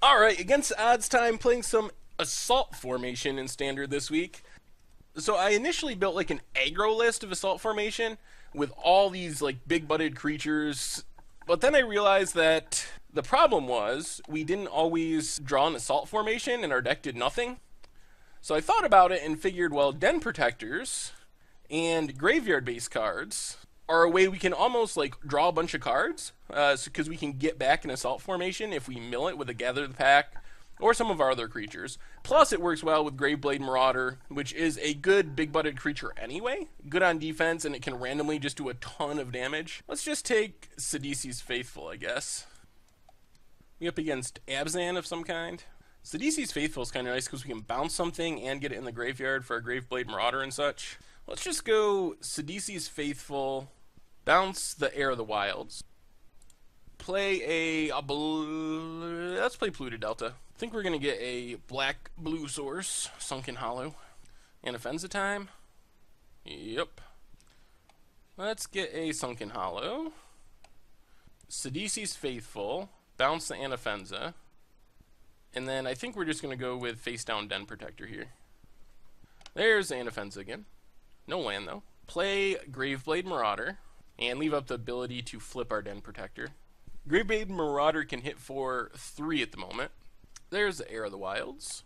Alright, against odds time, playing some assault formation in standard this week. So I initially built like an aggro list of assault formation with all these like big butted creatures, but then I realized that the problem was we didn't always draw an assault formation and our deck did nothing. So I thought about it and figured, well, den protectors and graveyard based cards are a way we can almost like draw a bunch of cards, because we can get back an assault formation if we mill it with a gather the pack or some of our other creatures. Plus, it works well with Graveblade Marauder, which is a good big-butted creature anyway. Good on defense, and it can randomly just do a ton of damage. Let's just take Sidisi's Faithful, I guess. We up against Abzan of some kind. Sidisi's Faithful is kind of nice because we can bounce something and get it in the graveyard for our Graveblade Marauder and such. Let's just go Sidisi's Faithful, bounce the Heir of the Wilds. Play let's play Polluted Delta. I think we're going to get a black-blue source, Sunken Hollow. Anafenza time? Yep. Let's get a Sunken Hollow. Sidisi's Faithful, bounce the Anafenza. And then I think we're just going to go with face down Den Protector here. There's Anafenza again. No land though. Play Graveblade Marauder and leave up the ability to flip our Den Protector. Graveblade Marauder can hit for 3 at the moment. There's the Heir of the Wilds.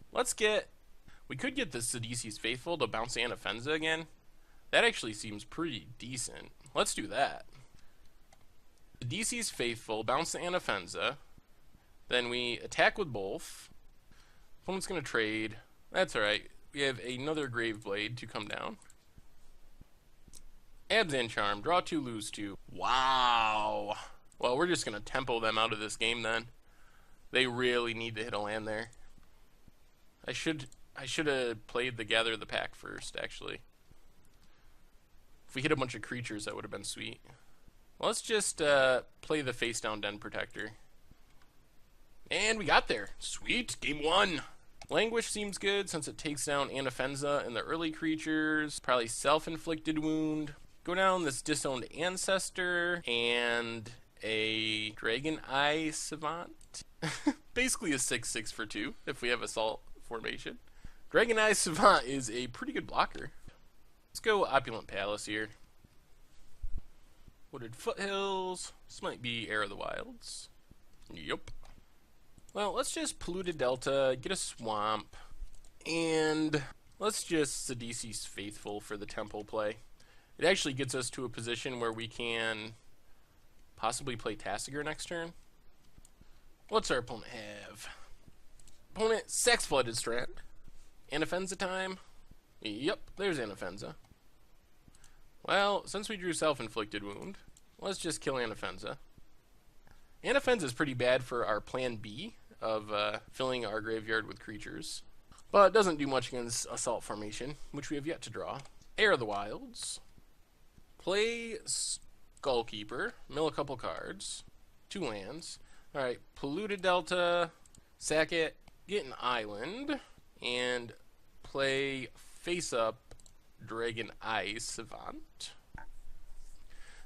We could get the Sidisi's Faithful to bounce Anafenza again. That actually seems pretty decent. Let's do that. Sidisi's Faithful, bounce the Anafenza. Then we attack with both. Opponent's going to trade. That's alright. We have another Graveblade to come down. Abzan Charm, draw 2, lose 2. Wow. Well, we're just going to tempo them out of this game then. They really need to hit a land there. I should have played the Gather the Pack first, actually. If we hit a bunch of creatures, that would have been sweet. Well, let's just play the face down Den Protector. And we got there. Sweet. Game 1. Languish seems good since it takes down Anafenza and the early creatures. Probably self-inflicted wound. Go down this Disowned Ancestor and a Dragon Eye Savant. Basically a 6/6 for 2 if we have Assault formation. Dragon Eye Savant is a pretty good blocker. Let's go Opulent Palace here. Wooded Foothills. This might be Heir of the Wilds. Yup. Well, let's just Polluted Delta, get a Swamp, and let's just Sidisi's Faithful for the Temple play. It actually gets us to a position where we can possibly play Tasigur next turn. What's our opponent have? Opponent, Sex Flooded Strand. Anafenza time? Yep, there's Anafenza. Well, since we drew Self-Inflicted Wound, let's just kill Anafenza. Anafenza is pretty bad for our plan B of filling our graveyard with creatures, but it doesn't do much against Assault formation, which we have yet to draw. Heir of the Wilds. Play Skullkeeper, mill a couple cards, 2 lands. Alright, Polluted Delta, sack it, get an island, and play face up Dragon Eye Savant.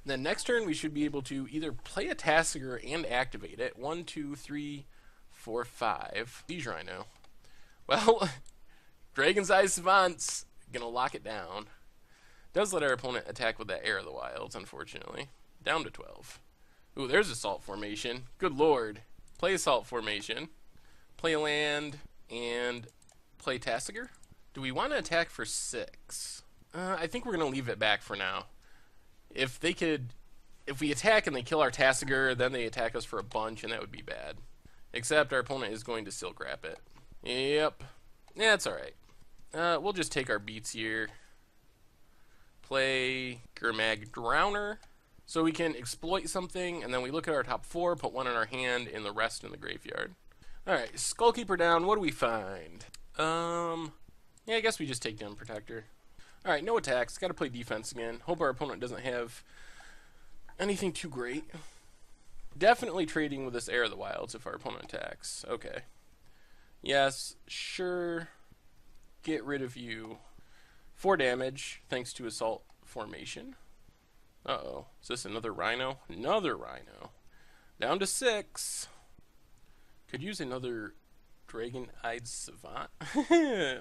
Then next turn we should be able to either play a Tasigur and activate it. 1, 2, 3, 4, 5. Siege Rhino. Well, Dragon's Eye Savant's gonna lock it down. Does let our opponent attack with that Heir of the Wilds, unfortunately. Down to 12. Ooh, there's Assault formation. Good lord. Play Assault formation. Play a land. And play Tasigur. Do we want to attack for 6? I think we're going to leave it back for now. If we attack and they kill our Tasigur, then they attack us for a bunch, and that would be bad. Except our opponent is going to Silk Wrap it. Yep. Yeah, it's alright. We'll just take our beats here. Play Gurmag Drowner. So we can exploit something, and then we look at our top 4, put 1 in our hand, and the rest in the graveyard. Alright, Skullkeeper down. What do we find? Yeah, I guess we just take Den Protector. Alright, no attacks. Gotta play defense again. Hope our opponent doesn't have anything too great. Definitely trading with this Heir of the Wilds if our opponent attacks. Okay. Yes, sure. Get rid of you. 4 damage, thanks to Assault formation. Uh-oh. Is this another Rhino? Another Rhino. Down to 6. Could use another Dragon-eyed savant.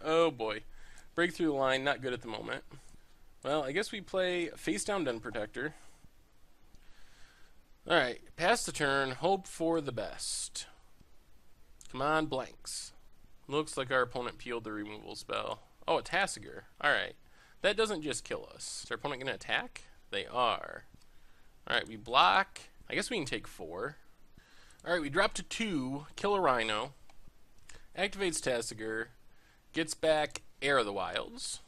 Oh boy. Break through the line, not good at the moment. Well, I guess we play face down Den Protector. Alright, pass the turn, hope for the best. Come on, blanks. Looks like our opponent peeled the removal spell. Oh, a Tasigur. Alright. That doesn't just kill us. Is our opponent going to attack? They are. Alright, we block. I guess we can take 4. Alright, we drop to 2, kill a Rhino. Activates Tasigur. Gets back Heir of the Wilds.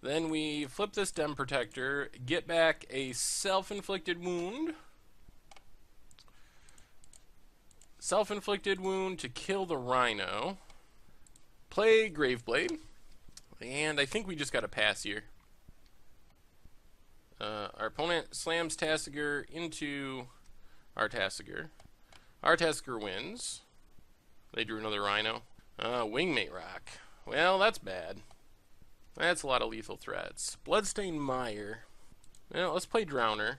Then we flip this Den Protector, get back a self-inflicted wound. Self-inflicted wound to kill the Rhino. Play Graveblade. And I think we just got a pass here. Our opponent slams Tasigur into our Tasigur. Our Tasigur wins. They drew another Rhino. Wingmate Rock. Well, that's bad. That's a lot of lethal threats. Bloodstained Mire. Well, let's play Drowner.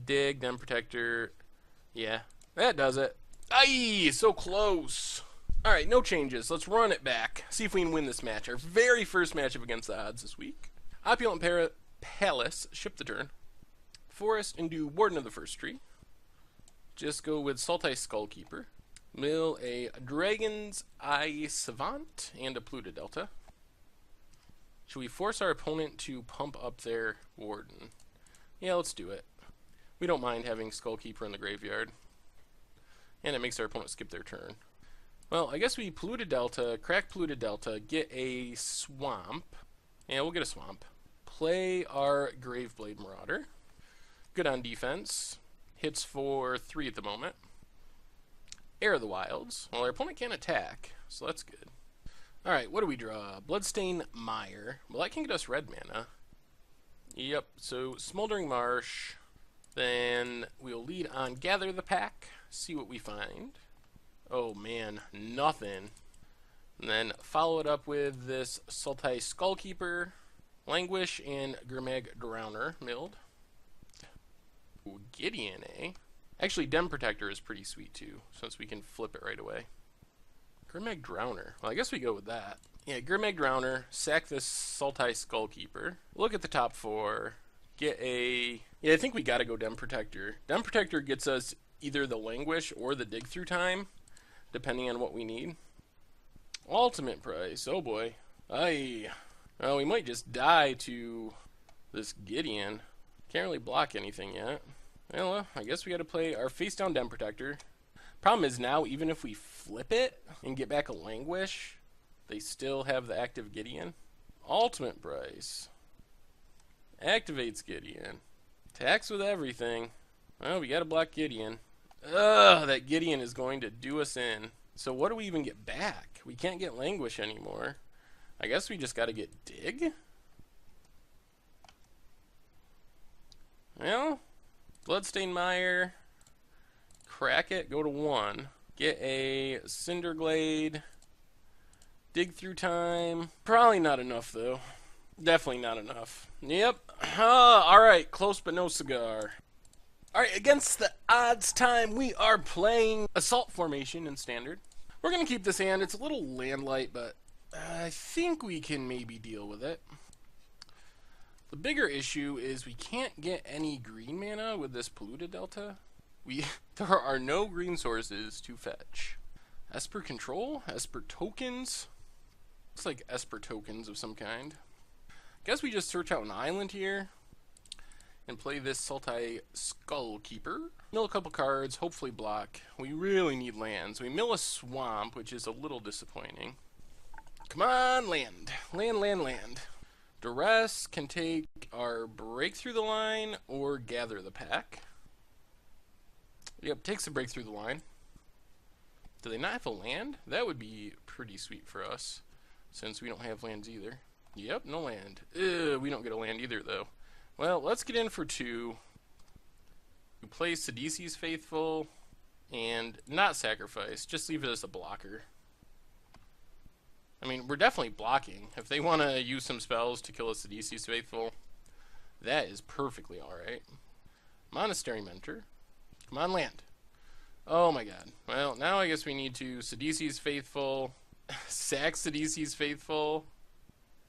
Dig, Den Protector. Yeah, that does it. Aye, so close. Alright, no changes. Let's run it back. See if we can win this match. Our very first matchup against the odds this week. Opulent Palace, ship the turn. Forest, and do Warden of the First Tree. Just go with Sultai Skullkeeper. Mill a Dragon's Eye Savant and a Pluto Delta. Should we force our opponent to pump up their Warden? Yeah, let's do it. We don't mind having Skullkeeper in the graveyard. And it makes our opponent skip their turn. Well, I guess we Pluto Delta, crack Pluto Delta, get a Swamp. Yeah, we'll get a Swamp. Play our Graveblade Marauder. Good on defense. Hits for 3 at the moment. Heir of the Wilds. Well, our opponent can't attack, so that's good. Alright, what do we draw? Bloodstained Mire. Well, that can get us red mana. Yep, so Smoldering Marsh. Then we'll lead on Gather the Pack. See what we find. Oh man, nothing. And then follow it up with this Sultai Skullkeeper, Languish, and Gurmag Drowner milled. Ooh, Gideon, eh? Actually, Den Protector is pretty sweet too, since we can flip it right away. Gurmag Drowner. Well, I guess we go with that. Yeah, Gurmag Drowner, sack this Sultai Skullkeeper. Look at the top 4. Get a... Yeah, I think we gotta go Den Protector. Den Protector gets us either the Languish or the Dig Through Time, depending on what we need. Ultimate price. Oh boy. Aye. Well, we might just die to this Gideon. Can't really block anything yet. Well, I guess we gotta play our face down Den Protector. Problem is now, even if we flip it and get back a Languish, they still have the active Gideon. Ultimate price. Activates Gideon. Attacks with everything. Well, we gotta block Gideon. Ugh, that Gideon is going to do us in. So what do we even get back? We can't get Languish anymore. I guess we just gotta get Dig? Well, Bloodstained Mire. Crack it, go to 1. Get a Cinderglade. Dig Through Time. Probably not enough, though. Definitely not enough. Yep. Alright, close but no cigar. Alright, against the odds time, we are playing Assault Formation in Standard. We're going to keep this hand. It's a little landlight, but I think we can maybe deal with it. The bigger issue is we can't get any green mana with this Polluted Delta. There are no green sources to fetch. Esper Control? Esper Tokens? Looks like Esper Tokens of some kind. Guess we just search out an island here and play this Sultai Skullkeeper. Mill a couple cards, hopefully block. We really need lands. We mill a swamp, which is a little disappointing. Come on, land. Land, land, land. Duress can take our Break Through the Line or Gather the Pack. Yep, takes the Break Through the Line. Do they not have a land? That would be pretty sweet for us, since we don't have lands either. Yep, no land. Ugh, we don't get a land either, though. Well, let's get in for 2. We play Sidisi's Faithful, and not sacrifice. Just leave it as a blocker. I mean, we're definitely blocking. If they want to use some spells to kill a Sidisi's Faithful, that is perfectly alright. Monastery Mentor. Come on, land. Oh my god. Well, now I guess we need to Sidisi's Faithful, sack Sidisi's Faithful,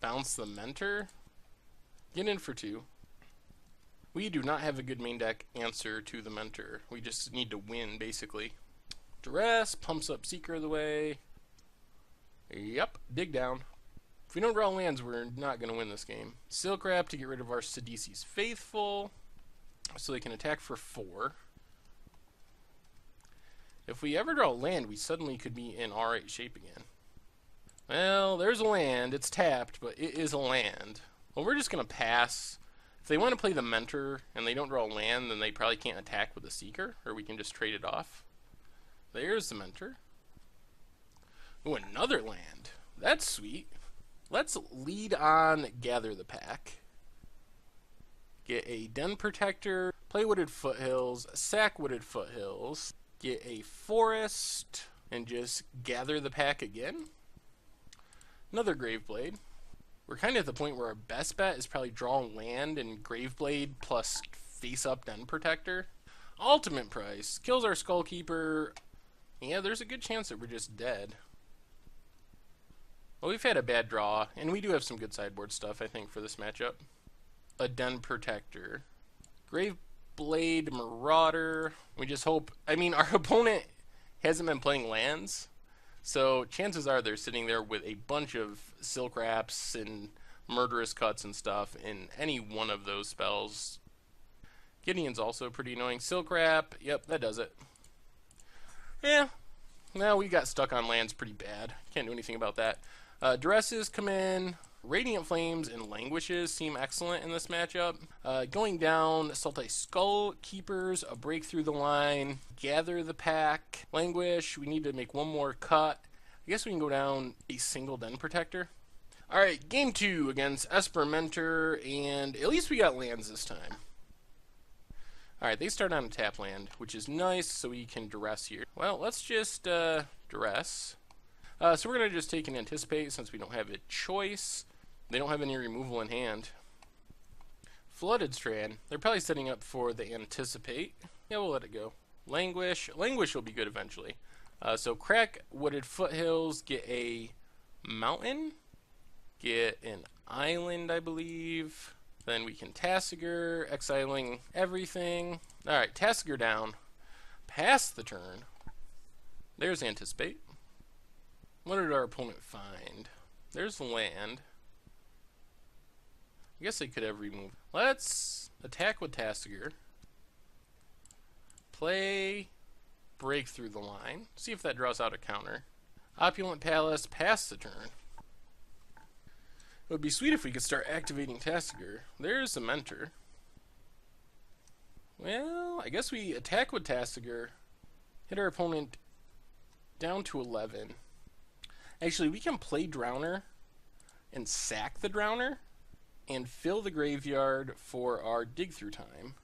bounce the Mentor, get in for 2. We do not have a good main deck answer to the Mentor. We just need to win, basically. Duress, pumps up Seeker of the Way. Yep, dig down. If we don't draw lands, we're not going to win this game. Silk Wrap to get rid of our Sidisi's Faithful, so they can attack for 4. If we ever draw a land, we suddenly could be in R8 shape again. Well, there's a land. It's tapped, but it is a land. Well, we're just going to pass. If they want to play the Mentor and they don't draw a land, then they probably can't attack with a Seeker, or we can just trade it off. There's the Mentor. Ooh, another land. That's sweet. Let's lead on Gather the Pack. Get a Den Protector, play Wooded Foothills, sack Wooded Foothills, get a Forest, and just gather the pack again. Another Graveblade. We're kind of at the point where our best bet is probably draw land and Graveblade plus face-up Den Protector. Ultimate Price. Kills our Skullkeeper. Yeah, there's a good chance that we're just dead. Well, we've had a bad draw, and we do have some good sideboard stuff, I think, for this matchup. A Den Protector. Graveblade Marauder. We just hope... I mean, our opponent hasn't been playing lands, so chances are they're sitting there with a bunch of Silk Wraps and Murderous Cuts and stuff in any one of those spells. Gideon's also pretty annoying. Silk Wrap, yep, that does it. Yeah, well, we got stuck on lands pretty bad. Can't do anything about that. Duresses come in. Radiant Flames and Languishes seem excellent in this matchup. Going down, Sultai Skull Keepers, a break through the line, Gather the Pack, Languish. We need to make one more cut. I guess we can go down a single Den Protector. Alright, game 2 against Esper Mentor, and at least we got lands this time. Alright, they start on a tap land, which is nice, so we can Duress here. Well, let's just Duress. So we're going to just take an Anticipate since we don't have a choice. They don't have any removal in hand. Flooded Strand. They're probably setting up for the Anticipate. Yeah, we'll let it go. Languish. Languish will be good eventually. So crack Wooded Foothills. Get a mountain. Get an island, I believe. Then we can Tasigur, exiling everything. Alright, Tasigur down. Pass the turn. There's Anticipate. What did our opponent find? There's land. I guess they could have removed. Let's attack with Tasigur. Play Break Through the Line. See if that draws out a counter. Opulent Palace, pass the turn. It would be sweet if we could start activating Tasigur. There's the Mentor. Well, I guess we attack with Tasigur. Hit our opponent down to 11. Actually, we can play Drowner and sack the Drowner and fill the graveyard for our dig through time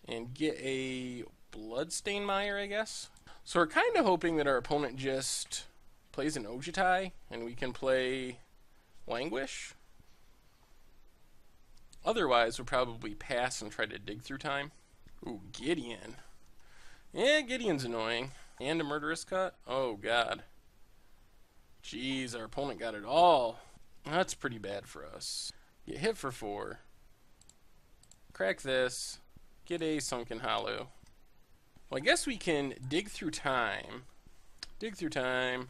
and get a Bloodstain Mire, I guess. So we're kind of hoping that our opponent just plays an Ojutai and we can play Languish. Otherwise, we'll probably pass and try to dig through time. Ooh, Gideon. Yeah, Gideon's annoying. And a Murderous Cut? Oh, God. Jeez, our opponent got it all. That's pretty bad for us. Get hit for 4. Crack this. Get a Sunken Hollow. Well, I guess we can dig through time. Dig through time.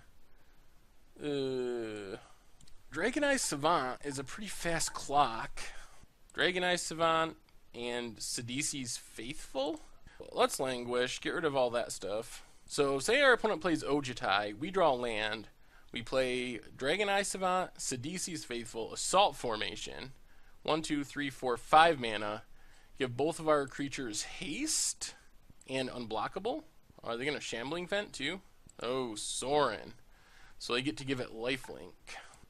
Dragonized Savant is a pretty fast clock. Dragonized Savant and Sidisi's Faithful? Well, let's Languish. Get rid of all that stuff. So, say our opponent plays Ojutai. We draw land. We play Dragonized Savant, Sidisi's Faithful, Assault Formation. 1, 2, 3, 4, 5 mana. Give both of our creatures haste and unblockable. Are they going to Shambling Vent too? Oh, Sorin. So they get to give it lifelink.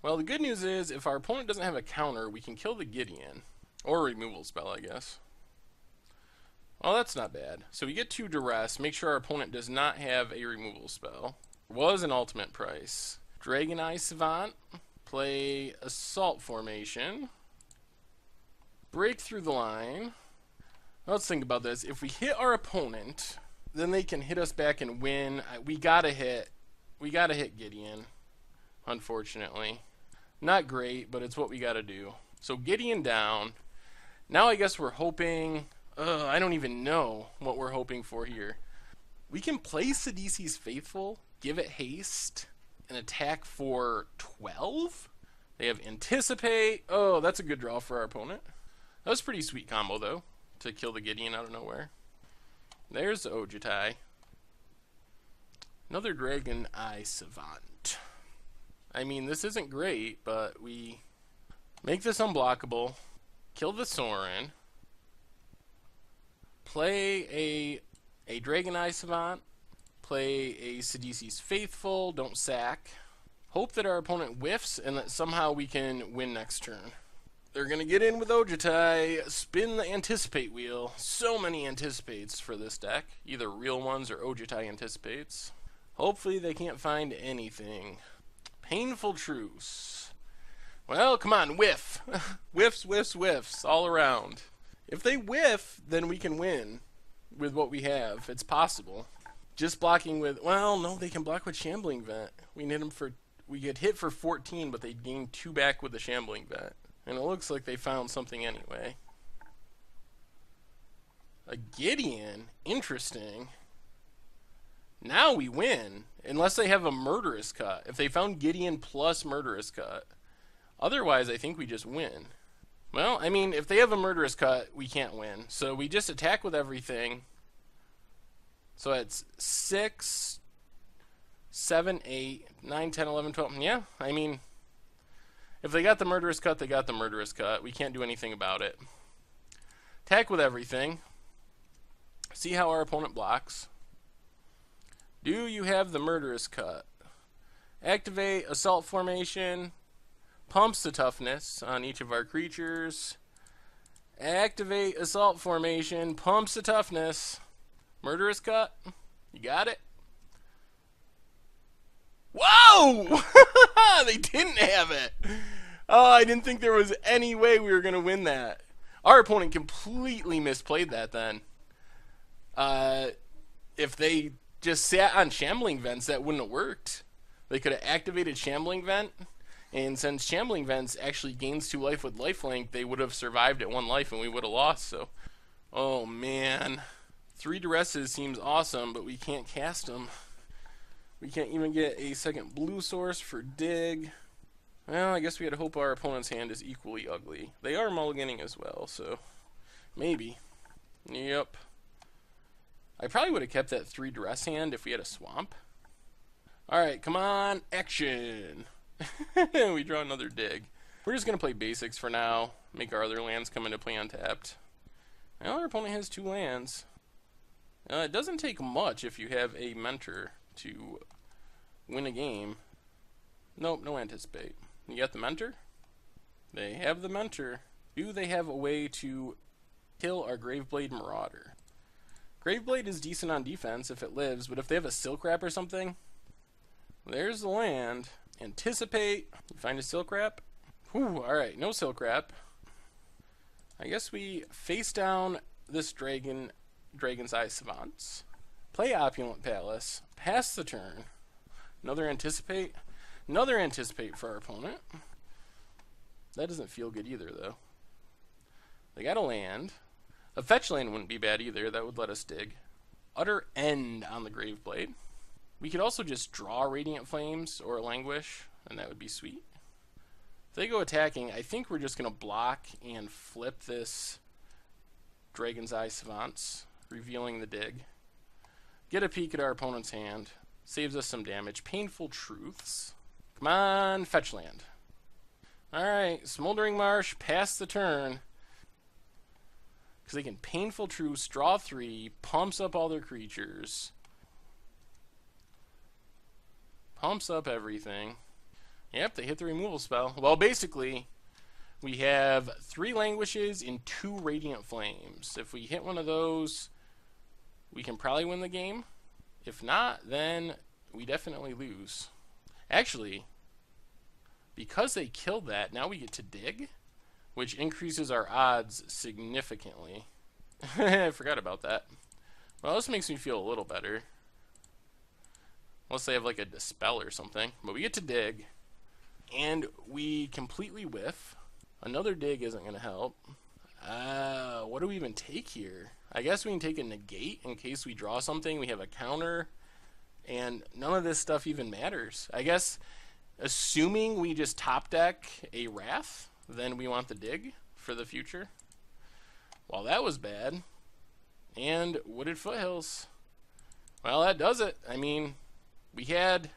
Well, the good news is if our opponent doesn't have a counter, we can kill the Gideon. Or a removal spell, I guess. Well, that's not bad. So we get 2 Duress. Make sure our opponent does not have a removal spell. Was an ultimate price. Dragonized Savant. Play Assault Formation. Break Through the Line. Let's think about this. If we hit our opponent, then they can hit us back and win. We gotta hit Gideon, unfortunately. Not great, but it's what we gotta do. So Gideon down. Now I guess we're hoping... I don't even know what we're hoping for here. We can play Sidisi's Faithful, give it haste, and attack for 12? They have Anticipate. Oh, that's a good draw for our opponent. That was a pretty sweet combo, though, to kill the Gideon out of nowhere. There's the Ojutai. Another Dragon Eye Savant. I mean, this isn't great, but we make this unblockable, kill the Sorin, play a Dragon Eye Savant, play a Sidisi's Faithful, don't sack. Hope that our opponent whiffs and that somehow we can win next turn. They're going to get in with Ojutai, spin the Anticipate wheel. So many Anticipates for this deck, either real ones or Ojutai Anticipates. Hopefully they can't find anything. Painful Truce. Well, come on, whiff. Whiffs, whiffs, whiffs, all around. If they whiff, then we can win with what we have. It's possible. Just blocking with... Well, no, they can block with Shambling Vent. We get hit for 14, but they gain 2 back with the Shambling Vent. And it looks like they found something anyway. A Gideon? Interesting. Now we win. Unless they have a Murderous Cut. If they found Gideon plus Murderous Cut. Otherwise, I think we just win. Well, I mean, if they have a Murderous Cut, we can't win. So we just attack with everything. So it's 6, 7, 8, 9, 10, 11, 12. Yeah, I mean, if they got the Murderous Cut, they got the Murderous Cut. We can't do anything about it. Attack with everything. See how our opponent blocks. Do you have the Murderous Cut? Activate Assault Formation. Pumps the toughness on each of our creatures. Activate Assault Formation. Pumps the toughness. Murderous Cut. You got it? Whoa! They didn't have it. Oh, I didn't think there was any way we were going to win that. Our opponent completely misplayed that then. If they just sat on Shambling Vents, that wouldn't have worked. They could have activated Shambling Vent. And since Shambling Vents actually gains 2 life with lifelink, they would have survived at 1 life and we would have lost. So, oh man. 3 Duresses seems awesome, but we can't cast them. We can't even get a second blue source for Dig. Well, I guess we had to hope our opponent's hand is equally ugly. They are mulliganing as well, so maybe. Yep. I probably would have kept that 3 Duress hand if we had a swamp. Alright, come on, action! We draw another Dig. We're just going to play basics for now, make our other lands come into play untapped. Now our opponent has 2 lands. It doesn't take much if you have a Mentor to win a game. Nope, no Anticipate. You got the Mentor? They have the Mentor. Do they have a way to kill our Graveblade Marauder? Graveblade is decent on defense if it lives, but if they have a Silk Wrap or something, there's the land. Anticipate. You find a Silk Wrap? Whew, alright, no Silk Wrap. I guess we face down this Dragon's Eye Savants. Play Opulent Palace. Pass the turn. Another Anticipate. Another Anticipate for our opponent. That doesn't feel good either, though. They got a land. A fetch land wouldn't be bad either. That would let us dig. Utter End on the Graveblade. We could also just draw Radiant Flames or Languish, and that would be sweet. If they go attacking, I think we're just going to block and flip this Dragon's Eye Savants, revealing the Dig. Get a peek at our opponent's hand. Saves us some damage. Painful Truths. Come on, fetch land. Alright, Smoldering Marsh, pass the turn. Because they can Painful Truths, draw 3, pumps up all their creatures. Pumps up everything. Yep, they hit the removal spell. Well, basically, we have 3 Languishes and 2 Radiant Flames. If we hit one of those, we can probably win the game. If not, then we definitely lose. Actually, because they killed that, now we get to dig, which increases our odds significantly. I forgot about that. Well, this makes me feel a little better. Unless they have like a dispel or something. But we get to dig. And we completely whiff. Another dig isn't going to help. What do we even take here? I guess we can take a negate in case we draw something. We have a counter. And none of this stuff even matters. I guess, assuming we just top deck a Wrath, then we want the dig for the future. Well, that was bad. And Wooded Foothills. Well, that does it. I mean, we had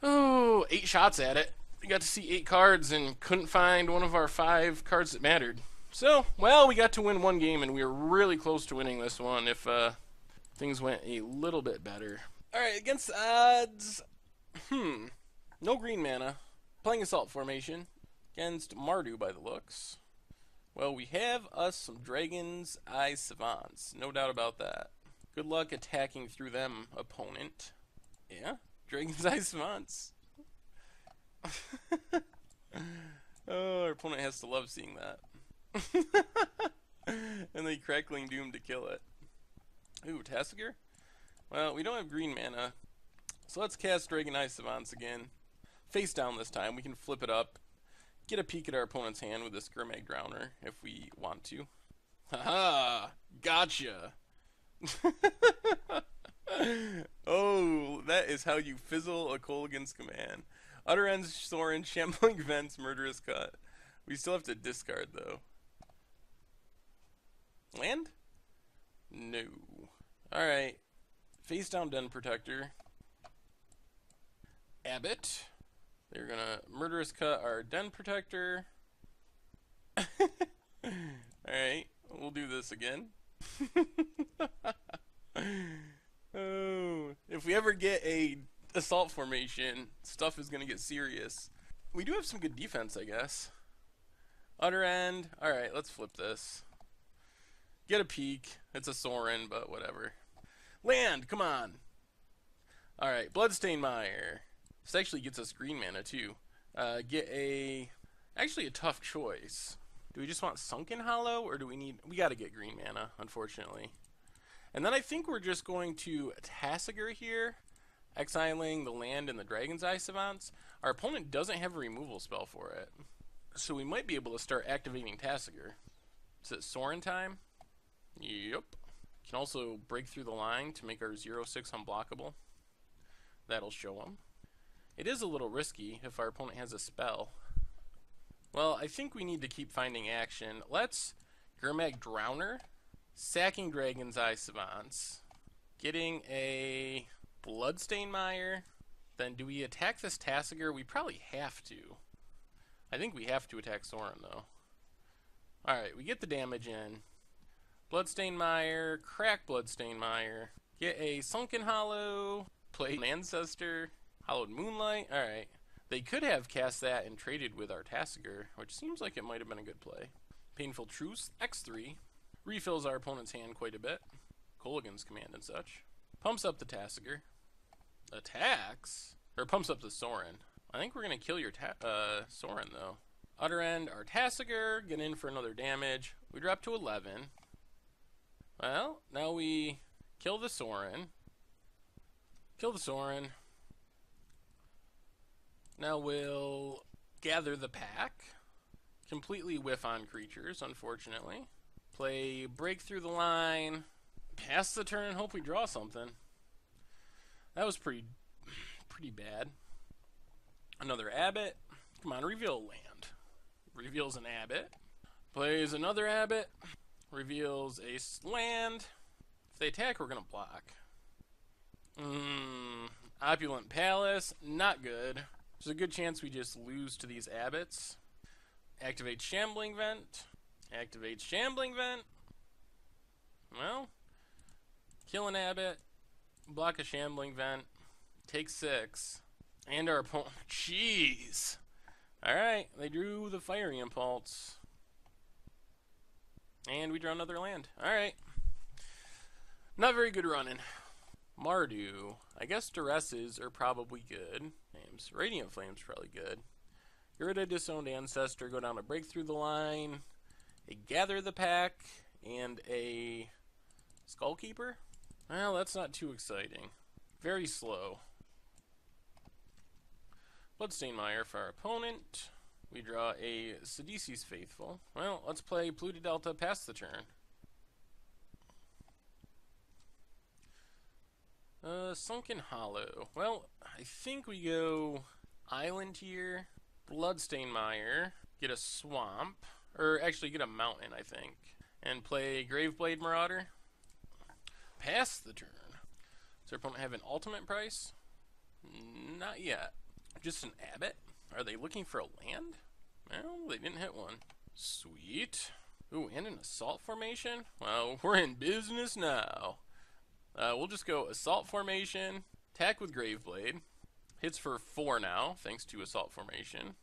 8 shots at it. We got to see 8 cards and couldn't find one of our 5 cards that mattered. So, well, we got to win 1 game, and we were really close to winning this one if things went a little bit better. Alright, against the odds, no green mana. Playing Assault Formation against Mardu by the looks. Well, we have us some Dragon's Eye Savants, no doubt about that. Good luck attacking through them, opponent. Yeah, Dragon's Eye Savants. Oh, our opponent has to love seeing that. And they Crackling Doom to kill it. Ooh, Tasigur? Well, we don't have green mana, so let's cast Dragon Eye Savants again. Face down this time. We can flip it up, get a peek at our opponent's hand with this Gurmag Drowner if we want to. Haha! Gotcha! Oh, that is how you fizzle a Kolaghan's command. Utter Ends, Sorin, Shambling Vents, Murderous Cut. We still have to discard, though. Land? No. Alright. Face down Den Protector. Abbott. They're gonna Murderous Cut our Den Protector. Alright, we'll do this again. Oh, if we ever get a Assault Formation, stuff is gonna get serious. We do have some good defense, I guess. Utter End. Alright, let's flip this. Get a peek. It's a Sorin, but whatever. Land, come on. Alright, Bloodstained Mire. This actually gets us green mana too. Actually a tough choice. Do we just want Sunken Hollow, or do we gotta get green mana, unfortunately. And then I think we're just going to Tasigur here, exiling the land and the Dragon's Eye Savants. Our opponent doesn't have a removal spell for it, so we might be able to start activating Tasigur. Is it Sorin time? Yep. Can also break through the line to make our 0/6 unblockable. That'll show him. It is a little risky if our opponent has a spell. Well, I think we need to keep finding action. Let's Gurmag Drowner, sacking Dragon's Eye Savants, getting a Bloodstained Mire. Then do we attack this Tasigur? We probably have to. I think we have to attack Sorin, though. Alright, we get the damage in. Bloodstained Mire, crack Bloodstained Mire, get a Sunken Hollow, play an Ancestor, Hallowed Moonlight. Alright. They could have cast that and traded with our Tasigur, which seems like it might have been a good play. Painful Truce, X3. Refills our opponent's hand quite a bit. Kolaghan's command and such. Pumps up the Tasigur. Attacks? Or pumps up the Sorin. I think we're going to kill your Sorin, though. Utter End, our Tasigur, get in for another damage. We drop to 11. Well, now we kill the Sorin. Kill the Sorin. Now we'll gather the pack. Completely whiff on creatures, unfortunately. Play Break Through the Line. Pass the turn and hope we draw something. That was pretty bad. Another Abbott. Come on, reveal a land. Reveals an Abbott. Plays another Abbott. Reveals a land. If they attack, we're going to block. Opulent Palace. Not good. There's a good chance we just lose to these Abbots. Activate Shambling Vent. Activate Shambling Vent. Well, kill an Abbot. Block a Shambling Vent. Take 6. And our opponent. Jeez. Alright, they drew the Fiery Impulse. And we draw another land. Alright. Not very good running. Mardu. I guess Duresses are probably good names. Radiant Flame's probably good. Get rid of Disowned Ancestor. Go down to Break Through the Line. A Gather the Pack. And a Skullkeeper. Well, that's not too exciting. Very slow. Bloodstained Mire for our opponent. We draw a Sidisi's Faithful. Well, let's play Polluted Delta past the turn. Sunken Hollow. Well, I think we go Island here, Bloodstained Mire, get a Swamp, or actually get a Mountain, I think, and play Graveblade Marauder. Pass the turn. Does our opponent have an ultimate price? Not yet. Just an Abbot? Are they looking for a land? Well, they didn't hit one. Sweet. Ooh, and an Assault Formation? Well, we're in business now. We'll just go Assault Formation, attack with Graveblade. Hits for 4 now, thanks to Assault Formation.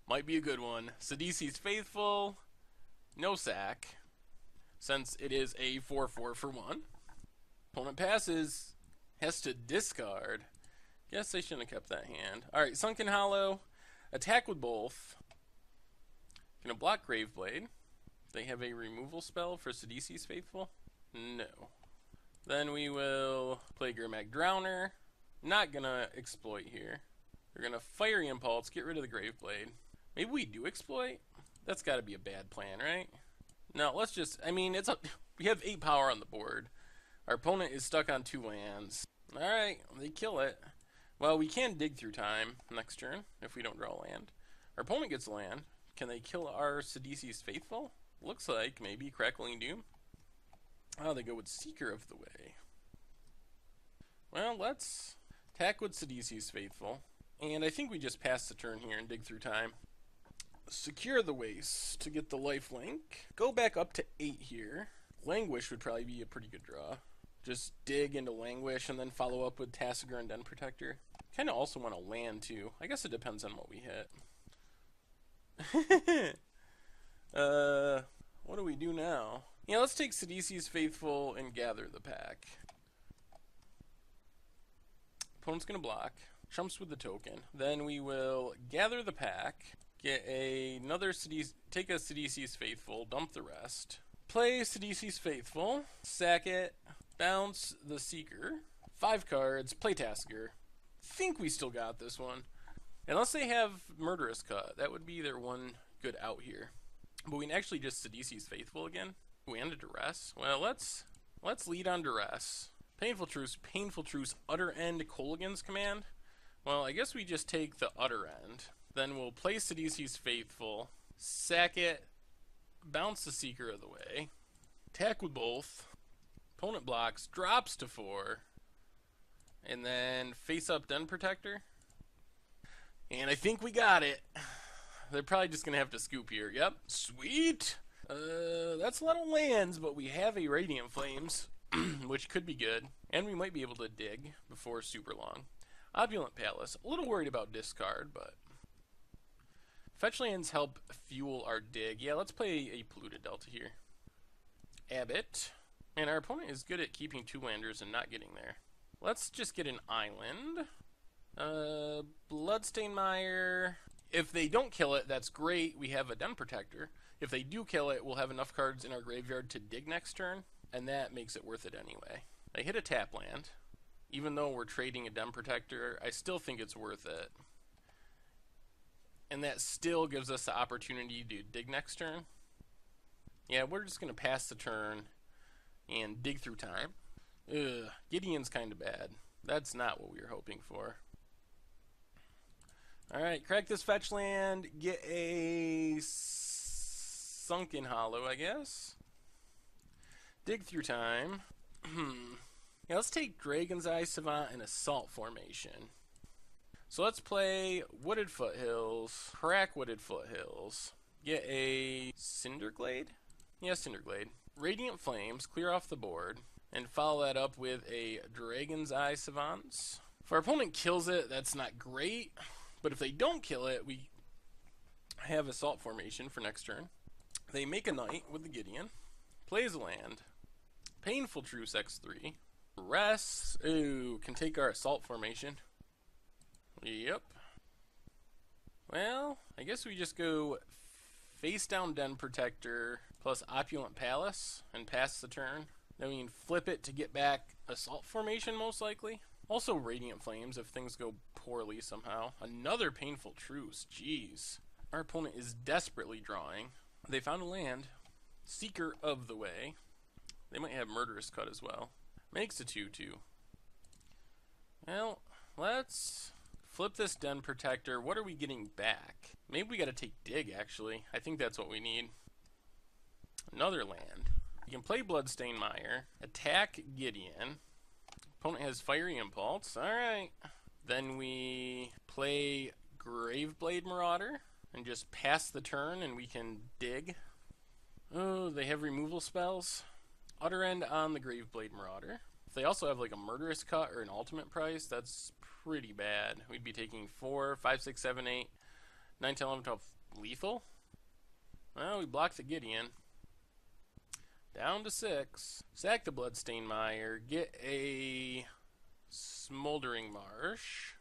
Might be a good one. Sidisi's Faithful, no sack, since it is a 4/4 for 1. Opponent passes, has to discard. Guess I shouldn't have kept that hand. Alright, Sunken Hollow, attack with both. Gonna block Graveblade. They have a removal spell for Sidisi's Faithful? No. Then we will play Grimag Drowner. Not gonna exploit here. We're gonna Fiery Impulse, get rid of the Graveblade. Maybe we do exploit? That's gotta be a bad plan, right? No, let's just, I mean, we have 8 power on the board. Our opponent is stuck on 2 lands. Alright, they kill it. Well, we can Dig Through Time next turn, if we don't draw a land. Our opponent gets a land. Can they kill our Sidisi's Faithful? Looks like, maybe Crackling Doom. Oh, they go with Seeker of the Way. Well, let's attack with Sidisi's Faithful. And I think we just pass the turn here and Dig Through Time. Secure the Waste to get the lifelink. Go back up to 8 here. Languish would probably be a pretty good draw. Just dig into Languish and then follow up with Tassiger and Den Protector. Kind of also want to land too. I guess it depends on what we hit. What do we do now? Yeah, let's take Sidisi's Faithful and Gather the Pack. Opponent's gonna block. Trumps with the token. Then we will Gather the Pack. Get another take a Sidisi's Faithful. Dump the rest. Play Sidisi's Faithful. Sack it. Bounce the Seeker. 5 cards. Play Tassiger. Think we still got this one. Unless they have Murderous Cut. That would be their one good out here. But we can actually just Sidisi's Faithful again. We ended Duress. Well, let's lead on Duress. Painful Truce, Utter End, Kolaghan's Command. Well, I guess we just take the Utter End. Then we'll play Sidisi's Faithful, sack it, bounce the Seeker of the Way, attack with both, opponent blocks, drops to 4, and then face up Den Protector. And I think we got it. They're probably just going to have to scoop here. Yep, sweet. That's a lot of lands, but we have a Radiant Flames, which could be good. And we might be able to dig before super long. Opulent Palace. A little worried about discard, but fetch lands help fuel our dig. Yeah, let's play a Polluted Delta here. Abbot. And our opponent is good at keeping 2-landers and not getting there. Let's just get an island. Bloodstained Mire. If they don't kill it, that's great. We have a Den Protector. If they do kill it, we'll have enough cards in our graveyard to dig next turn, and that makes it worth it anyway. They hit a tap land. Even though we're trading a Den Protector, I still think it's worth it. And that still gives us the opportunity to dig next turn. Yeah, we're just going to pass the turn and Dig Through Time. Ugh, Gideon's kind of bad. That's not what we were hoping for. Alright, crack this fetch land, get a Sunken Hollow, I guess. Dig Through Time. Yeah, let's take Dragon's Eye Savant and Assault Formation. So let's play Wooded Foothills, crack Wooded Foothills, get a Cinderglade? Yeah, Cinderglade. Radiant Flames, clear off the board, and follow that up with a Dragon's Eye Savants. If our opponent kills it, that's not great. But if they don't kill it, we have Assault Formation for next turn. They make a Knight with the Gideon. Plays a land. Painful Truce X3. Rest. Ooh, can take our Assault Formation. Yep. Well, I guess we just go face down Den Protector plus Opulent Palace and pass the turn. Then we can flip it to get back Assault Formation, most likely. Also Radiant Flames if things go poorly somehow. Another Painful Truce, jeez. Our opponent is desperately drawing. They found a land. Seeker of the Way. They might have Murderous Cut as well. Makes a 2/2. Well, let's flip this Den Protector. What are we getting back? Maybe we gotta take Dig, actually. I think that's what we need. Another land. We can play Bloodstained Mire. Attack Gideon. Opponent has Fiery Impulse. Alright. Then we play Graveblade Marauder. And just pass the turn and we can dig. Oh, they have removal spells. Utter End on the Graveblade Marauder. If they also have like a Murderous Cut or an Ultimate Price, that's pretty bad. We'd be taking 4, 5, 6, 7, 8, 9, 10, 11, 12 lethal. Well, we blocked the Gideon. Down to 6. Sack the Bloodstained Mire. Get a Smoldering Marsh.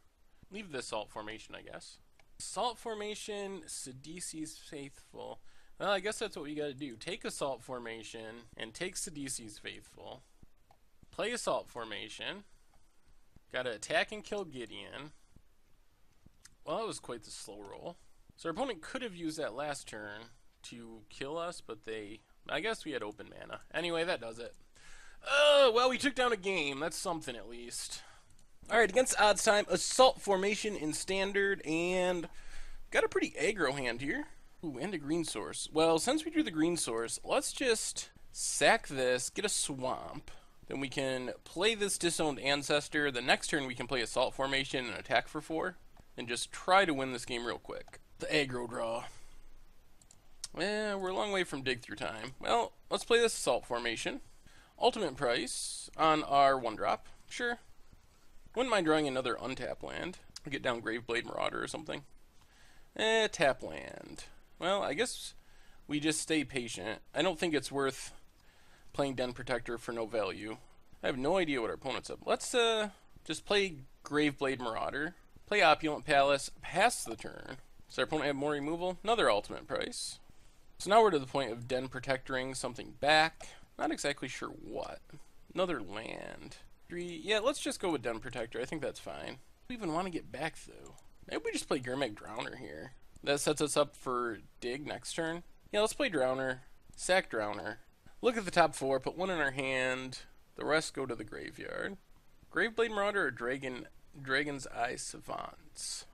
Leave the Assault Formation, I guess. Assault Formation, Sidisi's Faithful. Well, I guess that's what we gotta do. Take Assault Formation and take Sidisi's Faithful. Play Assault Formation. Gotta attack and kill Gideon. Well, that was quite the slow roll. So our opponent could have used that last turn to kill us, but I guess we had open mana. Anyway, that does it. Oh, well, we took down a game. That's something at least. Alright, against Odds Time, Assault Formation in Standard, and got a pretty aggro hand here. Ooh, and a green source. Well, since we drew the green source, let's just sack this, get a swamp. Then we can play this Disowned Ancestor. The next turn we can play Assault Formation and attack for 4. And just try to win this game real quick. The aggro draw. Eh, we're a long way from Dig Through Time. Well, let's play this Assault Formation. Ultimate Price on our 1-drop. Sure. Wouldn't mind drawing another untap land. Get down Graveblade Marauder or something. Tap land. Well, I guess we just stay patient. I don't think it's worth playing Den Protector for no value. I have no idea what our opponent's up. Let's just play Graveblade Marauder. Play Opulent Palace. Pass the turn. Does our opponent have more removal? Another Ultimate Price. So now we're to the point of Den Protectoring something back. Not exactly sure what. Another land. 3. Yeah, let's just go with Den Protector. I think that's fine. We even want to get back, though. Maybe we just play Gurmag Drowner here. That sets us up for Dig next turn. Yeah, let's play Drowner. Sack Drowner. Look at the top 4, put 1 in our hand. The rest go to the graveyard. Graveblade Marauder or Dragon's Eye Savants?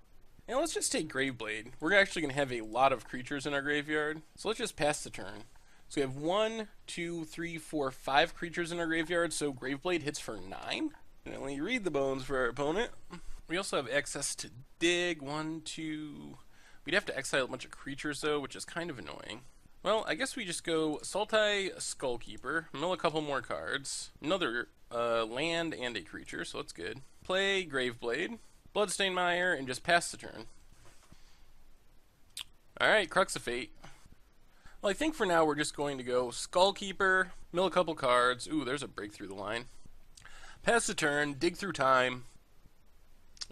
And let's just take Graveblade. We're actually going to have a lot of creatures in our graveyard. So let's just pass the turn. So we have 1, 2, 3, 4, 5 creatures in our graveyard, so Graveblade hits for 9. And we read the bones for our opponent. We also have access to Dig. 1, 2... We'd have to exile a bunch of creatures, though, which is kind of annoying. Well, I guess we just go Sultai Skullkeeper, mill a couple more cards, another land and a creature, so that's good. Play Graveblade, Bloodstained Mire, and just pass the turn. Alright, Crux of Fate. Well, I think for now we're just going to go Skullkeeper, mill a couple cards. Ooh, there's a break through the line. Pass the turn, Dig Through Time.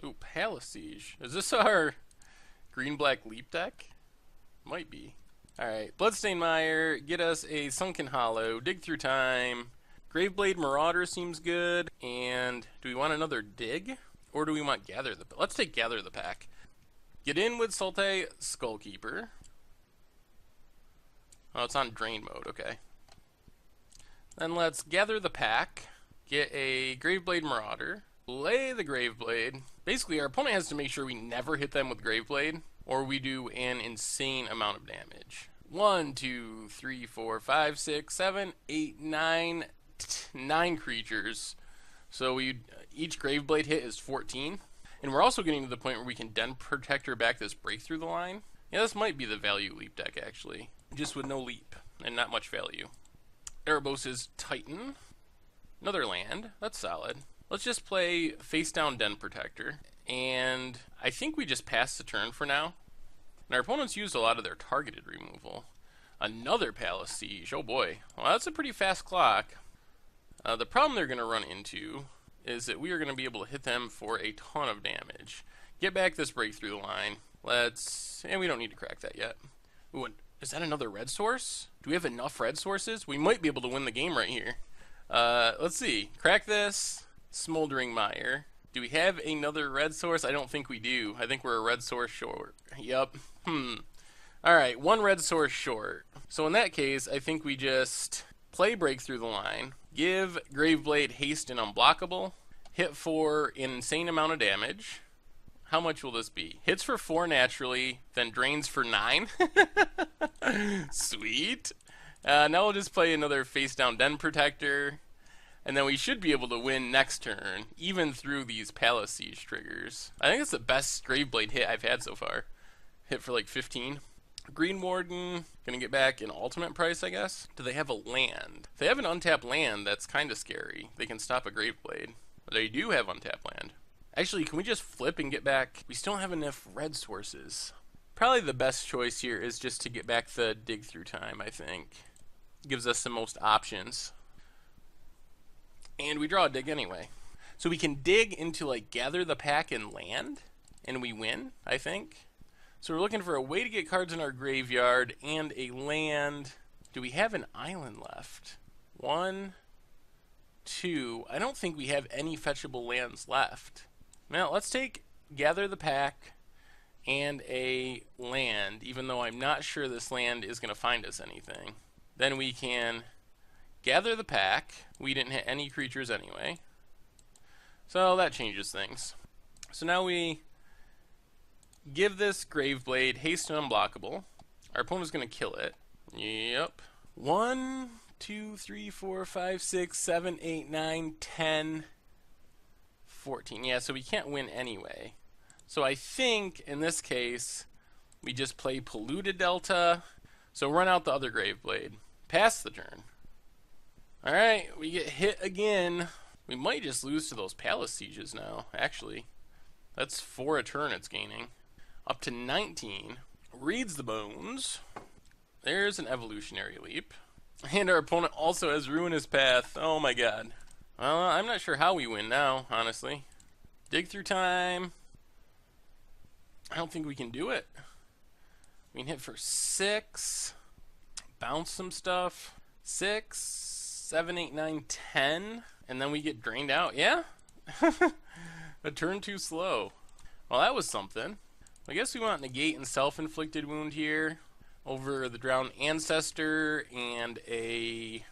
Ooh, Palace Siege. Is this our green-black leap deck? Might be. Alright, Bloodstained Mire, get us a Sunken Hollow, Dig Through Time. Graveblade Marauder seems good. And do we want another Dig? Or do we want Gather the... Let's take Gather the Pack. Get in with Sultai Skullkeeper. Oh, it's on Drain mode, okay. Then let's Gather the Pack. Get a Graveblade Marauder. Play the Graveblade. Basically, our opponent has to make sure we never hit them with Graveblade, or we do an insane amount of damage. 1, 2, 3, 4, 5, 6, 7, 8, 9, 9 creatures. So each Graveblade hit is 14. And we're also getting to the point where we can Den Protector back this break through the line. Yeah, this might be the value leap deck, actually. Just with no leap, and not much value. Erebos' Titan. Another land. That's solid. Let's just play face down Den Protector. And I think we just pass the turn for now. And our opponents used a lot of their targeted removal. Another Palace Siege. Oh boy. Well, that's a pretty fast clock. The problem they're going to run into is that we are going to be able to hit them for a ton of damage. Get back this break through the line. And we don't need to crack that yet. Ooh, is that another red source? Do we have enough red sources? We might be able to win the game right here. Let's see. Crack this. Smoldering Mire. Do we have another red source? I don't think we do. I think we're a red source short. Yep. Alright, one red source short. So in that case, I think we just play Break Through the Line, give Graveblade haste and unblockable, hit for an insane amount of damage. How much will this be? Hits for 4 naturally, then drains for 9. Sweet. Now we'll just play another face down Den Protector, and then we should be able to win next turn, even through these Palace Siege triggers. I think it's the best Graveblade hit I've had so far. Hit for like 15. Green Warden, gonna get back an ultimate price, I guess. Do they have a land? If they have an untapped land, that's kind of scary. They can stop a Graveblade. They do have untapped land. Actually, can we just flip and get back? We still don't have enough red sources. Probably the best choice here is just to get back the dig through time, I think. Gives us the most options. And we draw a dig anyway. So we can dig into like gather the pack and land, and we win, I think. So we're looking for a way to get cards in our graveyard and a land. Do we have an island left? 1, 2. I don't think we have any fetchable lands left. Now let's take gather the pack and a land, even though I'm not sure this land is going to find us anything. Then we can gather the pack. We didn't hit any creatures anyway, so that changes things. So now we give this Graveblade haste and unblockable. Our opponent's going to kill it. Yep. 1, 2, 3, 4, 5, 6, 7, 8, 9, 10, 14. Yeah, so we can't win anyway. So I think in this case we just play Polluted Delta. So run out the other Graveblade. Pass the turn. Alright, we get hit again. We might just lose to those Palace Sieges now, actually. That's 4 a turn it's gaining. Up to 19. Reads the bones. There's an Evolutionary Leap. And our opponent also has Ruinous Path. Oh my god. Well, I'm not sure how we win now, honestly. Dig through time. I don't think we can do it. We can hit for 6. Bounce some stuff. 6, 7, 8, 9, 10. And then we get drained out. Yeah? A turn too slow. Well, that was something. I guess we want Negate and Self-Inflicted Wound here over the Drowned Ancestor and a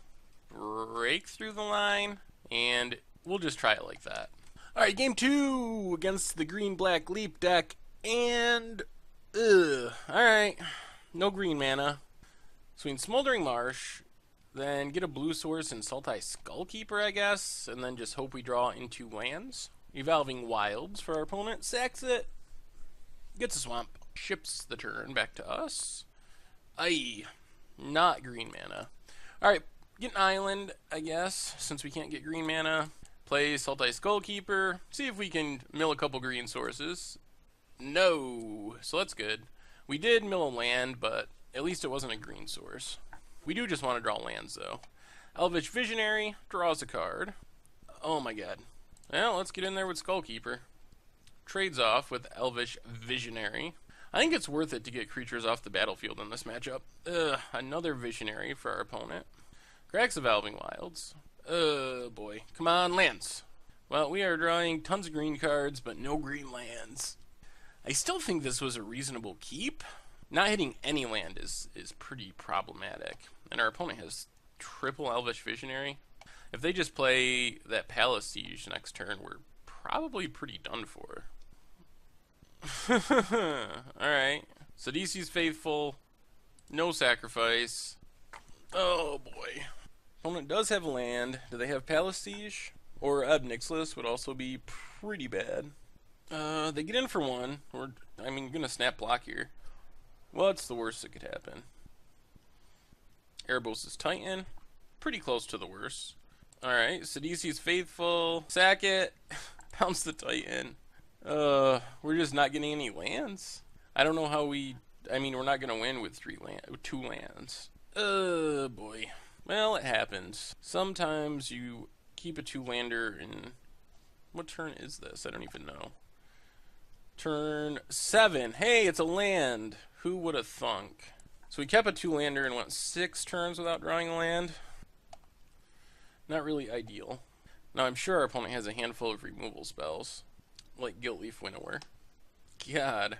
Break Through the Line, and we'll just try it like that. Alright, game 2 against the green-black Leap deck, and alright, no green mana. So we can Smoldering Marsh, then get a blue source and Sultai Skullkeeper, I guess, and then just hope we draw into lands. Evolving Wilds for our opponent, sacks it. Gets a swamp. Ships the turn back to us. Aye. Not green mana. Alright, get an island, I guess, since we can't get green mana. Play Sultai Skullkeeper. See if we can mill a couple green sources. No. So that's good. We did mill a land, but at least it wasn't a green source. We do just want to draw lands, though. Elvish Visionary draws a card. Oh my god. Well, let's get in there with Skullkeeper. Trades off with Elvish Visionary. I think it's worth it to get creatures off the battlefield in this matchup. Another Visionary for our opponent. Cracks Evolving Wilds. Boy. Come on, lands. Well, we are drawing tons of green cards, but no green lands. I still think this was a reasonable keep. Not hitting any land is pretty problematic. And our opponent has triple Elvish Visionary. If they just play that Palace Siege next turn, we're probably pretty done for. Alright. Sidisi's Faithful. No sacrifice. Oh boy. Opponent does have land. Do they have Palace Siege? Or Ab Nixilis would also be pretty bad. They get in for 1. I mean, you're gonna snap block here. What's the worst that could happen? Erebos' Titan. Pretty close to the worst. Alright, Sidisi's Faithful. Sack it. Bounce the Titan. We're just not getting any lands. I don't know how we... I mean, we're not going to win with 2 lands. Boy. Well, it happens. Sometimes you keep a 2-lander in... What turn is this? I don't even know. Turn 7. Hey, it's a land. Who would have thunk? So we kept a 2-lander and went 6 turns without drawing a land. Not really ideal. Now I'm sure our opponent has a handful of removal spells, like Guiltleaf Winnower. God.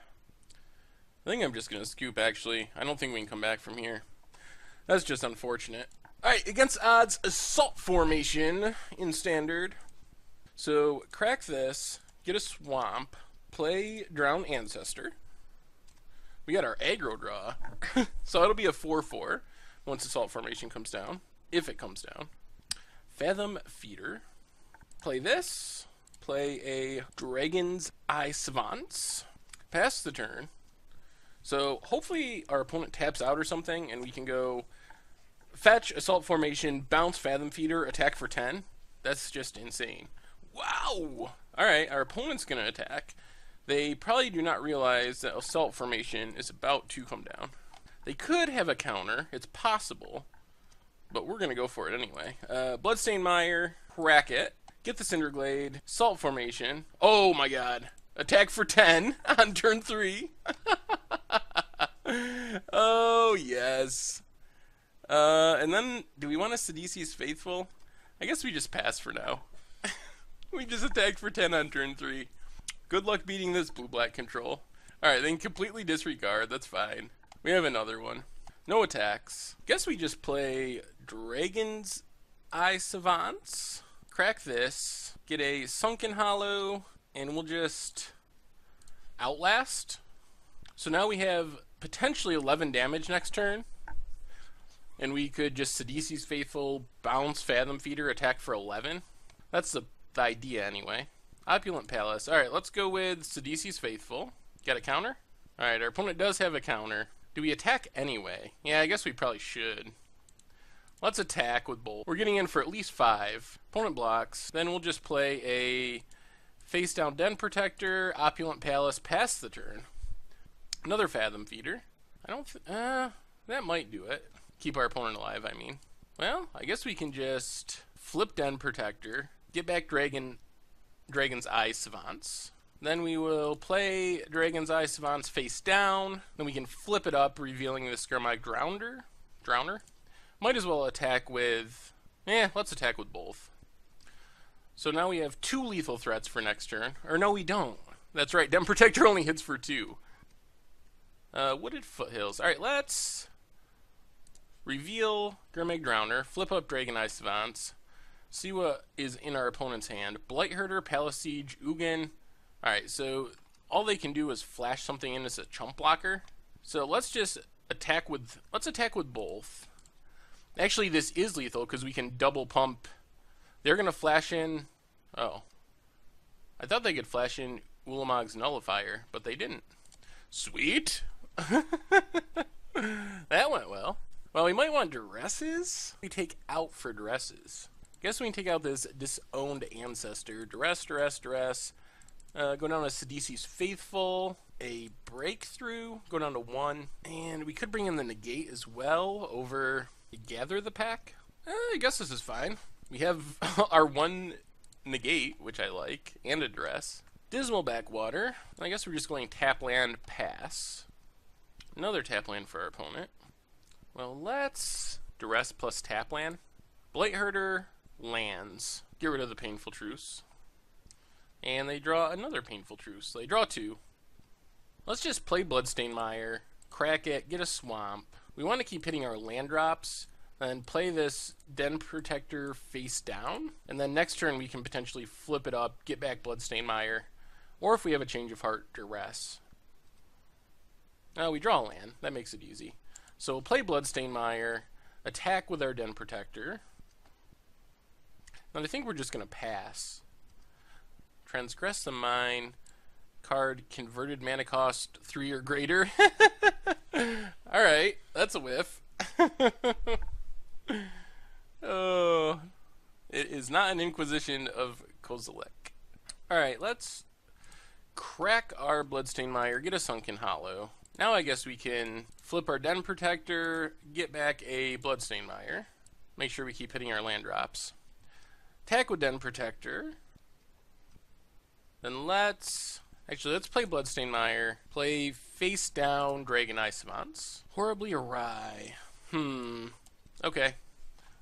I think I'm just going to scoop, actually. I don't think we can come back from here. That's just unfortunate. Alright, against odds, Assault Formation in Standard. So, crack this, get a Swamp, play Drowned Ancestor. We got our aggro draw. So it'll be a 4-4 once Assault Formation comes down, if it comes down. Fathom Feeder. Play this. Play a Dragon's Eye Savants. Pass the turn. So hopefully our opponent taps out or something, and we can go fetch, Assault Formation, bounce, Fathom Feeder, attack for 10. That's just insane. Wow! Alright, our opponent's going to attack. They probably do not realize that Assault Formation is about to come down. They could have a counter. It's possible. But we're going to go for it anyway. Bloodstained Mire, crack it. Get the Cinderglade, Assault Formation. Oh my god. Attack for 10 on turn 3. Oh, yes. And then, do we want a Sidisi's Faithful? I guess we just pass for now. We just attacked for 10 on turn 3. Good luck beating this blue-black control. Alright, then completely disregard. That's fine. We have another one. No attacks. Guess we just play Dragon's Eye Savants. Crack this. Get a Sunken Hollow. And we'll just Outlast. So now we have potentially 11 damage next turn. And we could just Sidisi's Faithful, bounce, Fathom Feeder, attack for 11. That's the idea anyway. Opulent Palace. Alright, let's go with Sidisi's Faithful. Got a counter? Alright, our opponent does have a counter. Do we attack anyway? Yeah, I guess we probably should. Let's attack with Bolt. We're getting in for at least 5. Opponent blocks. Then we'll just play a face down Den Protector, Opulent Palace, pass the turn. Another Fathom Feeder. That might do it. Keep our opponent alive, I mean. Well, I guess we can just flip Den Protector, get back Dragon's Eye Savants. Then we will play Dragon's Eye Savants face down. Then we can flip it up, revealing the Skarmory Drowner. Might as well attack with... let's attack with both. So now we have 2 lethal threats for next turn. Or no, we don't. That's right, Den Protector only hits for 2. Wooded Foothills. Alright, let's reveal Skarmory Drowner, flip up Dragon Eye Savants, see what is in our opponent's hand. Blightherder, Palace Siege, Ugin. Alright, so all they can do is flash something in as a chump blocker. So let's just attack with... Let's attack with both. Actually, this is lethal because we can double pump. They're going to flash in... Oh. I thought they could flash in Ulamog's Nullifier, but they didn't. Sweet! That went well. Well, we might want Duresses. We take out for Duresses. Guess we can take out this Disowned Ancestor. Duress. Go down to Sidisi's Faithful. A Breakthrough. Go down to 1. And we could bring in the Negate as well over Gather the Pack. I guess this is fine. We have our 1 Negate, which I like, and a Duress. Dismal Backwater. I guess we're just going tap land, pass. Another tap land for our opponent. Well, let's Duress plus tap land. Blightherder lands. Get rid of the Painful Truce. And they draw another Painful Truce. So they draw 2. Let's just play Bloodstained Mire, crack it, get a Swamp. We want to keep hitting our land drops, then play this Den Protector face down, and then next turn we can potentially flip it up, get back Bloodstained Mire, or if we have a Change of Heart, Duress. We draw a land. That makes it easy. So we'll play Bloodstained Mire, attack with our Den Protector. Now I think we're just going to pass. Transgress the Mine, card converted mana cost 3 or greater. Alright, that's a whiff. Oh, it is not an Inquisition of Kozilek. Alright, let's crack our Bloodstained Mire, get a Sunken Hollow. Now I guess we can flip our Den Protector, get back a Bloodstained Mire. Make sure we keep hitting our land drops. Attack with Den Protector. Then let's play Bloodstained Mire. Play face down Dragon Eye Savants. Horribly Awry. Okay.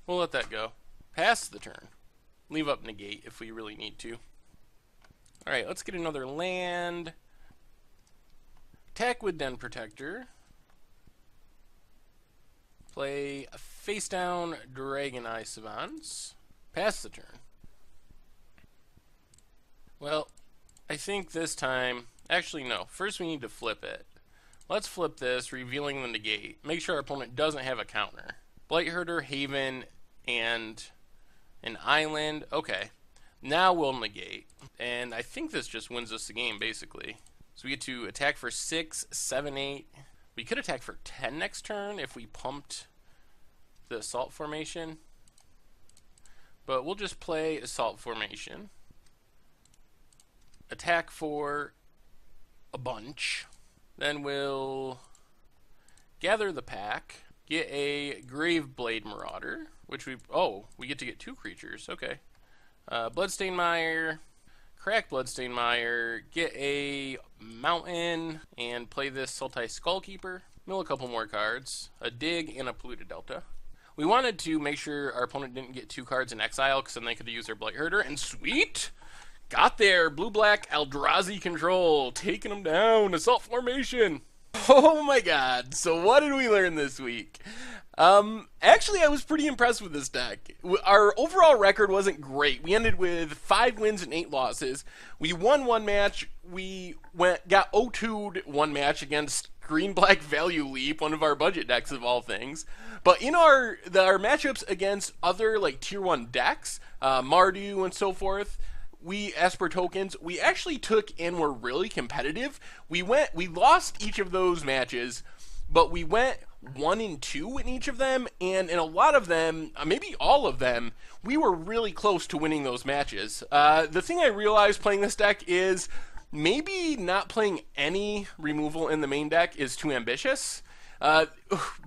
We'll let that go. Pass the turn. Leave up negate if we really need to. Alright, let's get another land. Attack with Den Protector. Play a face down Dragon Eye Savants. Pass the turn. Well, I think this time... Actually, no. First we need to flip it. Let's flip this, revealing the negate. Make sure our opponent doesn't have a counter. Blightherder, Haven, and an island. Okay. Now we'll negate. And I think this just wins us the game, basically. So we get to attack for 6, 7, 8. We could attack for 10 next turn if we pumped the Assault Formation. But we'll just play Assault Formation. Attack for a bunch. Then we'll gather the pack. Get a Graveblade Marauder, which we get to get 2 creatures. Okay. Bloodstained Mire, crack Bloodstained Mire, get a Mountain, and play this Sultai Skullkeeper. Mill a couple more cards, a Dig, and a Polluted Delta. We wanted to make sure our opponent didn't get 2 cards in exile, because then they could use their Blightherder, and sweet! Got there! Blue-black Eldrazi control, taking them down, Assault Formation! Oh my god, so what did we learn this week? Actually, I was pretty impressed with this deck. Our overall record wasn't great. We ended with 5 wins and 8 losses. We won 1 match. We got 0-2'd 1 match against Green-Black Value Leap, one of our budget decks of all things. But in our matchups against other like tier 1 decks, Mardu and so forth, Esper tokens, we actually took and were really competitive. We lost each of those matches, but we went 1-2 in each of them, and in a lot of them, maybe all of them, we were really close to winning those matches. The thing I realized playing this deck is maybe not playing any removal in the main deck is too ambitious.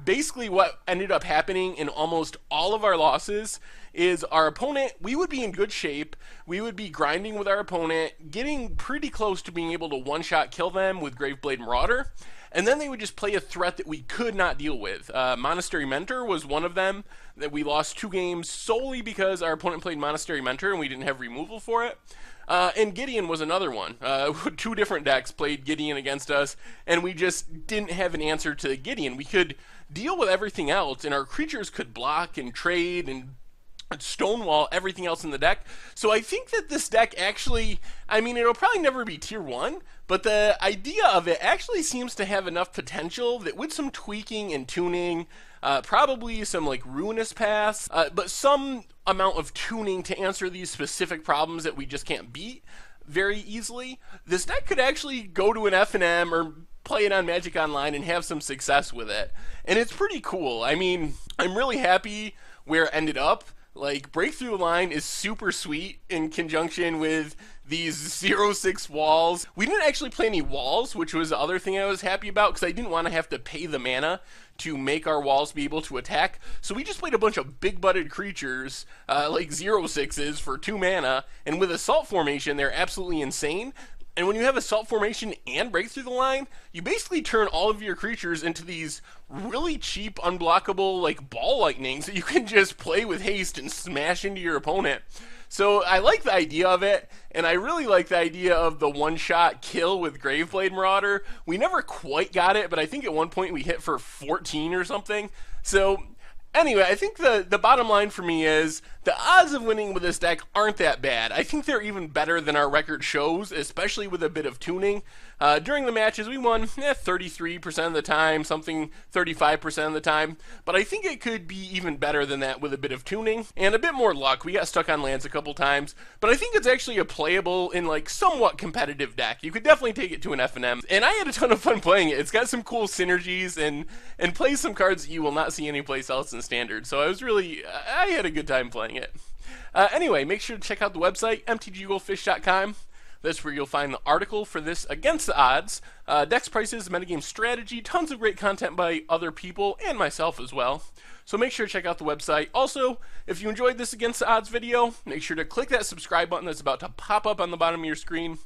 Basically what ended up happening in almost all of our losses is our opponent, we would be in good shape, we would be grinding with our opponent, getting pretty close to being able to one-shot kill them with Graveblade Marauder, and then they would just play a threat that we could not deal with. Monastery Mentor was one of them that we lost 2 games solely because our opponent played Monastery Mentor and we didn't have removal for it. And Gideon was another one. 2 different decks played Gideon against us, and we just didn't have an answer to Gideon. We could deal with everything else, and our creatures could block and trade and stonewall everything else in the deck. So I think that this deck actually, I mean, it'll probably never be tier 1, but the idea of it actually seems to have enough potential that with some tweaking and tuning, probably some like Ruinous Paths, but some amount of tuning to answer these specific problems that we just can't beat very easily, this deck could actually go to an F&M or play it on Magic Online and have some success with it. And it's pretty cool. I mean, I'm really happy where it ended up. Like, Breakthrough Line is super sweet in conjunction with these 0/6 walls. We didn't actually play any walls, which was the other thing I was happy about, because I didn't want to have to pay the mana to make our walls be able to attack. So we just played a bunch of big-butted creatures, like 0/6s for 2 mana, and with Assault Formation, they're absolutely insane. And when you have Assault Formation and Break Through the Line, you basically turn all of your creatures into these really cheap, unblockable, like, ball lightnings that you can just play with haste and smash into your opponent. So I like the idea of it, and I really like the idea of the one-shot kill with Graveblade Marauder. We never quite got it, but I think at one point we hit for 14 or something. So anyway, I think the bottom line for me is the odds of winning with this deck aren't that bad. I think they're even better than our record shows, especially with a bit of tuning. During the matches, we won 33% of the time, something 35% of the time. But I think it could be even better than that with a bit of tuning and a bit more luck. We got stuck on lands a couple times, but I think it's actually a playable and like somewhat competitive deck. You could definitely take it to an F&M, and I had a ton of fun playing it. It's got some cool synergies and plays some cards that you will not see anyplace else in Standard. So I had a good time playing it. Anyway, make sure to check out the website, mtggoldfish.com. That's where you'll find the article for this Against the Odds, decks prices, metagame strategy, tons of great content by other people and myself as well. So make sure to check out the website. Also, if you enjoyed this Against the Odds video, make sure to click that subscribe button that's about to pop up on the bottom of your screen,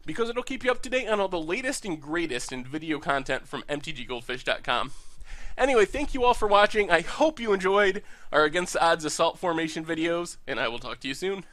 because it'll keep you up to date on all the latest and greatest in video content from mtggoldfish.com. Anyway, thank you all for watching. I hope you enjoyed our Against the Odds assault formation videos, and I will talk to you soon.